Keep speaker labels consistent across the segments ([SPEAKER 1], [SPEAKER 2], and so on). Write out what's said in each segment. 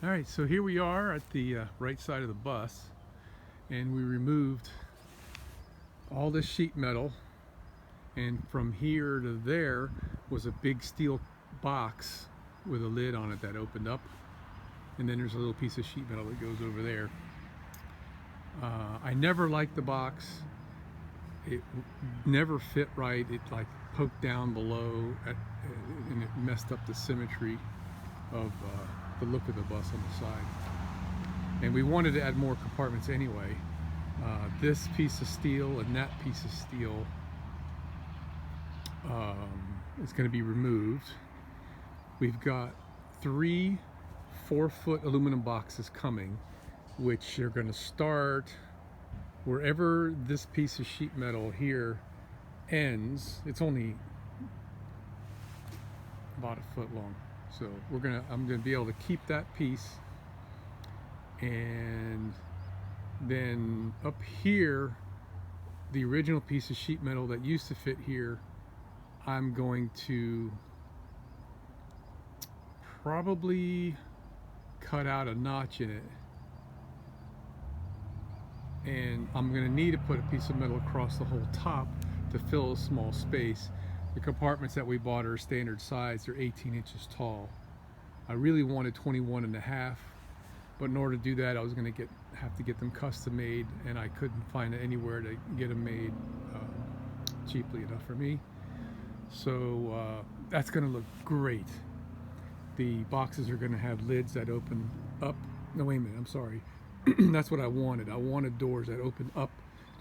[SPEAKER 1] All right, so here we are at the right side of the bus, and we removed all this sheet metal, and from here to there was a big steel box with a lid on it that opened up, and then there's a little piece of sheet metal that goes over there. I never liked the box. It never fit right. It like poked down below and it messed up the symmetry of the look of the bus on the side. And we wanted to add more compartments anyway. This piece of steel and that piece of steel is going to be removed. We've got 3 4-foot aluminum boxes coming, which are going to start wherever this piece of sheet metal here ends. It's only about a foot long, so I'm gonna be able to keep that piece, and then up here, the original piece of sheet metal that used to fit here, I'm going to probably cut out a notch in it, and I'm going to need to put a piece of metal across the whole top to fill a small space. The compartments that we bought are standard size. They're 18 inches tall. I really wanted 21.5, but in order to do that I was going to have to get them custom made, and I couldn't find anywhere to get them made cheaply enough for me. So that's going to look great. The boxes are going to have lids that open up. No, wait a minute, I'm sorry. That's what I wanted. I wanted doors that open up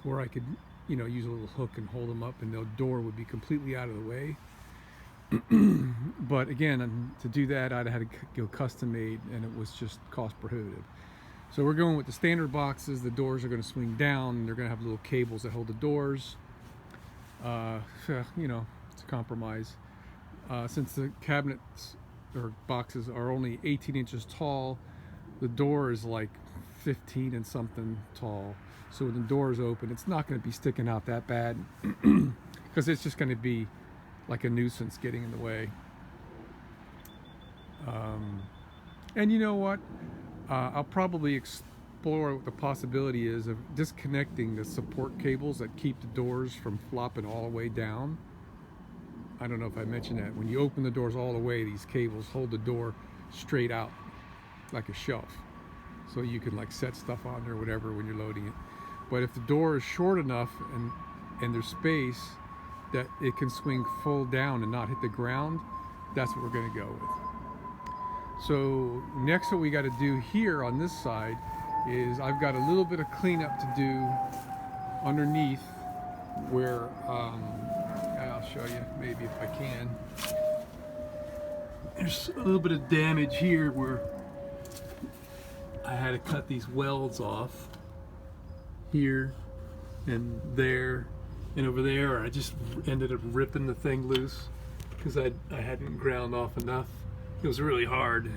[SPEAKER 1] to where I could, use a little hook and hold them up, and the door would be completely out of the way. But again, to do that, I'd have to go custom made, and it was just cost prohibitive. So we're going with the standard boxes. The doors are going to swing down, and they're going to have little cables that hold the doors. It's a compromise. Since the cabinets or boxes are only 18 inches tall, the door is like 15 and something tall, so when the door is open, it's not going to be sticking out that bad because it's just going to be like a nuisance getting in the way. And you know what, I'll probably explore what the possibility is of disconnecting the support cables that keep the doors from flopping all the way down. I don't know if I mentioned that. When you open the doors all the way, these cables hold the door straight out like a shelf, so you can like set stuff on there or whatever when you're loading it. But if the door is short enough and there's space that it can swing full down and not hit the ground, that's what we're going to go with. So next, what we got to do here on this side is I've got a little bit of cleanup to do underneath where I'll show you maybe if I can. There's a little bit of damage here where I had to cut these welds off here and there and over there. I just ended up ripping the thing loose because I hadn't ground off enough. It was really hard.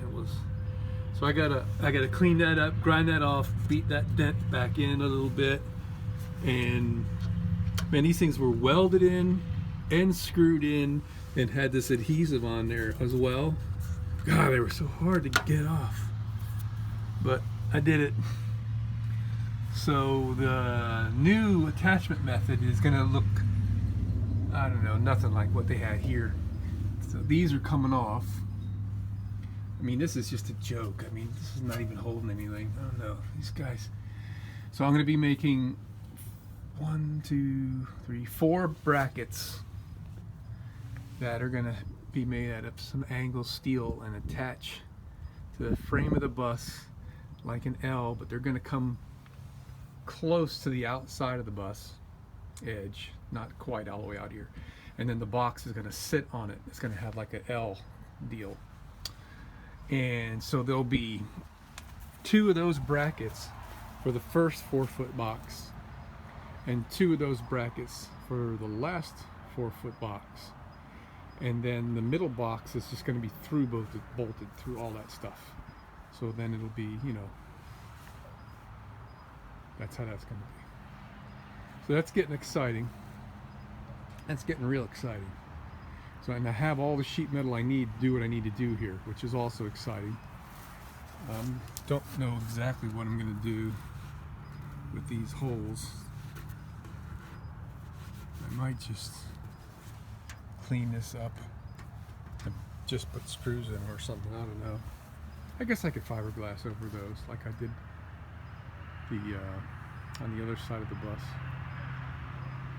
[SPEAKER 1] So I gotta clean that up, grind that off, beat that dent back in a little bit. And man, these things were welded in and screwed in and had this adhesive on there as well. God, they were so hard to get off, but I did it. So the new attachment method is going to look, I don't know, nothing like what they had here. So these are coming off. I mean, this is just a joke. I mean, this is not even holding anything. I don't know, these guys. So I'm going to be making 4 brackets that are going to be made out of some angle steel and attach to the frame of the bus like an L, but they're going to come close to the outside of the bus edge, not quite all the way out here. And then the box is going to sit on it. It's going to have like an L deal. And so there'll be 2 of those brackets for the first 4-foot box, and 2 of those brackets for the last 4-foot box. And then the middle box is just going to be bolted through all that stuff. So then it'll be, that's how that's going to be. So that's getting exciting. That's getting real exciting. So, and I have all the sheet metal I need to do what I need to do here, which is also exciting. Don't know exactly what I'm going to do with these holes. I might just clean this up and just put screws in or something. I don't know. I guess I could fiberglass over those like I did the on the other side of the bus.